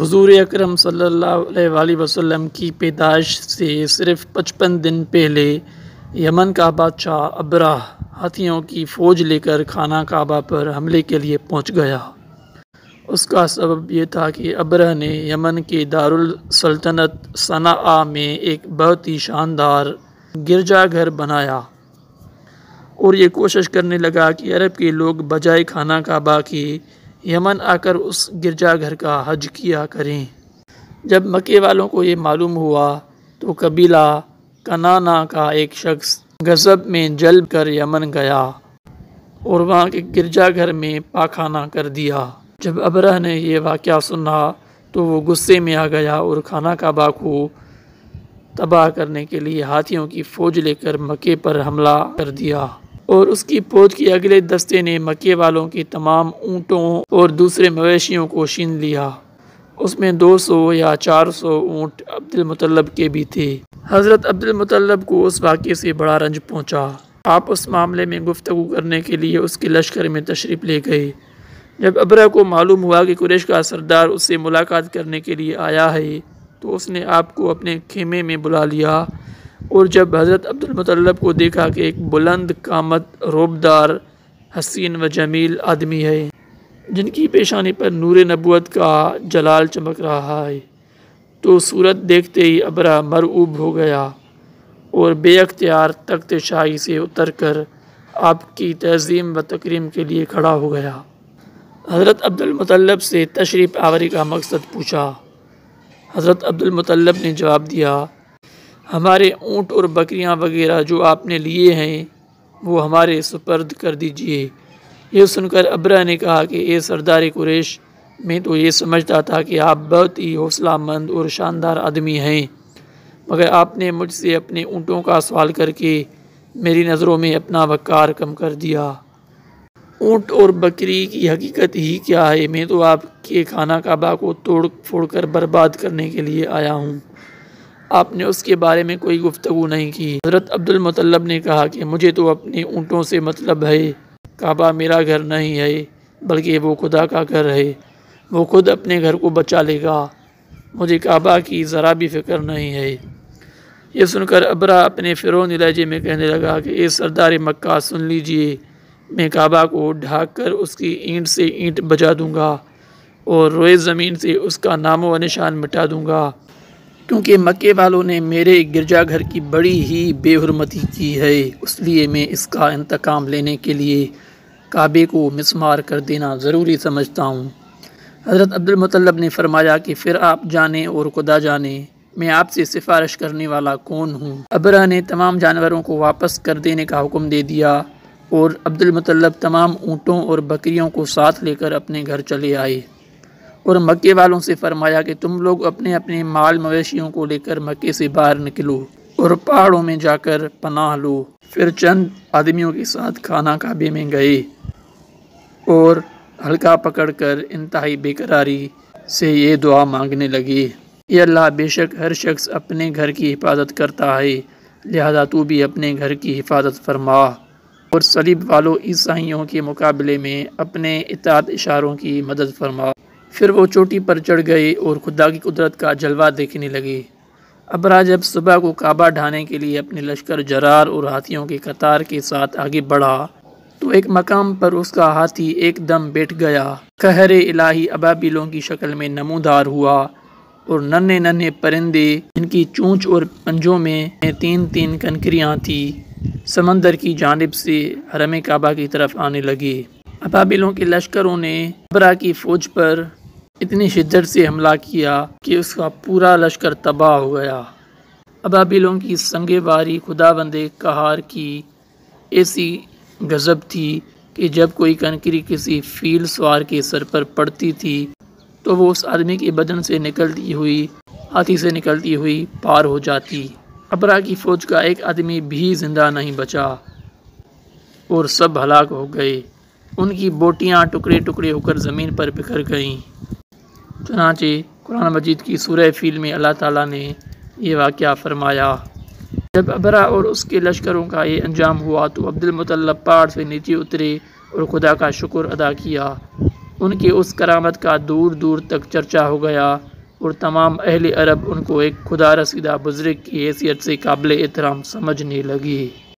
حضور اکرم صلی اللہ علیہ وآلہ وسلم کی پیدائش سے صرف 55 دن پہلے یمن کا بادشاہ ابرہ ہاتھیوں کی فوج لے کر خانہ کعبہ پر حملے کے لیے پہنچ گیا۔ اس کا سبب یہ تھا کہ ابرہ نے یمن کے دارالسلطنت صنعاء میں ایک بہت ہی شاندار گرجا گھر بنایا اور یہ کوشش کرنے لگا کہ عرب کے لوگ بجائے خانہ کعبہ کے یمن آ کر اس گرجا گھر کا حج کیا کریں۔ جب مکے والوں کو یہ معلوم ہوا تو قبیلہ کنانا کا ایک شخص غضب میں جل کر یمن گیا اور وہاں کے گرجا گھر میں پاخانہ کر دیا۔ جب ابرہ نے یہ واقعہ سنا تو وہ غصے میں آ گیا اور خانہ کعبہ کو تباہ کرنے کے لیے ہاتھیوں کی فوج لے کر مکے پر حملہ کر دیا، اور اس کی فوج کے اگلے دستے نے مکے والوں کے تمام اونٹوں اور دوسرے مویشیوں کو چھین لیا۔ اس میں 200 یا 400 اونٹ عبد المطلب کے بھی تھے۔ حضرت عبد المطلب کو اس واقعے سے بڑا رنج پہنچا۔ آپ اس معاملے میں گفتگو کرنے کے لیے اس کے لشکر میں تشریف لے گئے۔ جب ابرہ کو معلوم ہوا کہ قریش کا سردار اس سے ملاقات کرنے کے لیے آیا ہے تو اس نے آپ کو اپنے خیمے میں بلا لیا، اور جب حضرت عبد المطلب کو دیکھا کہ ایک بلند قامت روبدار حسین و جمیل آدمی ہے جن کی پیشانی پر نور نبوت کا جلال چمک رہا ہے، تو صورت دیکھتے ہی ابرہ مرعوب ہو گیا اور بے اختیار تخت شاہی سے اتر کر آپ کی تعظیم و تکریم کے لیے کھڑا ہو گیا۔ حضرت عبد المطلب سے تشریف آوری کا مقصد پوچھا۔ حضرت عبد المطلب نے جواب دیا، ہمارے اونٹ اور بکریاں وغیرہ جو آپ نے لیے ہیں وہ ہمارے سپرد کر دیجئے۔ یہ سن کر ابرہ نے کہا کہ اے سردار قریش، میں تو یہ سمجھتا تھا کہ آپ بہت ہی حوصلہ مند اور شاندار آدمی ہیں، مگر آپ نے مجھ سے اپنے اونٹوں کا سوال کر کے میری نظروں میں اپنا وقار کم کر دیا۔ اونٹ اور بکری کی حقیقت ہی کیا ہے؟ میں تو آپ کے خانہ کعبہ کو توڑ پھوڑ کر برباد کرنے کے لیے آیا ہوں۔ آپ نے اس کے بارے میں کوئی گفتگو نہیں کی۔ حضرت عبد المطلب نے کہا کہ مجھے تو اپنے اونٹوں سے مطلب ہے، کعبہ میرا گھر نہیں ہے بلکہ وہ خدا کا گھر ہے، وہ خود اپنے گھر کو بچا لے گا، مجھے کعبہ کی ذرا بھی فکر نہیں ہے۔ یہ سن کر ابرہ اپنے فرعونی لہجے میں کہنے لگا کہ اے سردار مکہ، سن لیجئے، میں کعبہ کو ڈھانک کر اس کی اینٹ سے اینٹ بجا دوں گا اور روئے زمین سے اس کا نام و نشان مٹا دوں گا، کیونکہ مکے والوں نے میرے گرجا گھر کی بڑی ہی بے حرمتی کی ہے، اس لیے میں اس کا انتقام لینے کے لیے کعبے کو مسمار کر دینا ضروری سمجھتا ہوں۔ حضرت عبد المطلب نے فرمایا کہ پھر آپ جانیں اور خدا جانے، میں آپ سے سفارش کرنے والا کون ہوں۔ ابرہ نے تمام جانوروں کو واپس کر دینے کا حکم دے دیا اور عبد المطلب تمام اونٹوں اور بکریوں کو ساتھ لے کر اپنے گھر چلے آئے اور مکے والوں سے فرمایا کہ تم لوگ اپنے اپنے مال مویشیوں کو لے کر مکے سے باہر نکلو اور پہاڑوں میں جا کر پناہ لو۔ پھر چند آدمیوں کے ساتھ خانہ کعبے میں گئے اور حلقہ پکڑ کر انتہائی بے قراری سے یہ دعا مانگنے لگے، اے اللہ، بے شک ہر شخص اپنے گھر کی حفاظت کرتا ہے، لہذا تو بھی اپنے گھر کی حفاظت فرما، اور صلیب والوں عیسائیوں کے مقابلے میں اپنے اطاعت اشاروں کی مدد فرما۔ پھر وہ چوٹی پر چڑھ گئے اور خدا کی قدرت کا جلوہ دیکھنے لگے۔ ابرہ جب صبح کو کعبہ ڈھانے کے لیے اپنے لشکر جرار اور ہاتھیوں کی قطار کے ساتھ آگے بڑھا تو ایک مقام پر اس کا ہاتھی ایک دم بیٹھ گیا۔ قہر الہی ابابیلوں کی شکل میں نمودار ہوا اور ننھے ننھے پرندے جن کی چونچ اور پنجوں میں 3 کنکریاں تھیں سمندر کی جانب سے حرم کعبہ کی طرف آنے لگے۔ ابابیلوں کے لشکروں نے ابرہ کی فوج پر اتنی شدت سے حملہ کیا کہ اس کا پورا لشکر تباہ ہو گیا۔ ابابیلوں کی سنگِ واری خداوند قہار کی ایسی غضب تھی کہ جب کوئی کنکری کسی فیل سوار کے سر پر پڑتی تھی تو وہ اس آدمی کے بدن سے نکلتی ہوئی ہاتھی سے نکلتی ہوئی پار ہو جاتی۔ ابرہ کی فوج کا ایک آدمی بھی زندہ نہیں بچا اور سب ہلاک ہو گئے، ان کی بوٹیاں ٹکڑے ٹکڑے ہو کر زمین پر بکھر گئیں۔ چنانچہ قرآن مجید کی سورہ فیل میں اللہ تعالیٰ نے یہ واقعہ فرمایا۔ جب ابرہ اور اس کے لشکروں کا یہ انجام ہوا تو عبد المطلب پہاڑ سے نیچے اترے اور خدا کا شکر ادا کیا ان کی اس کرامت کا دور دور تک چرچا ہو گیا اور تمام اہل عرب ان کو ایک خدا رسیدہ بزرگ کی حیثیت سے قابل احترام سمجھنے لگے۔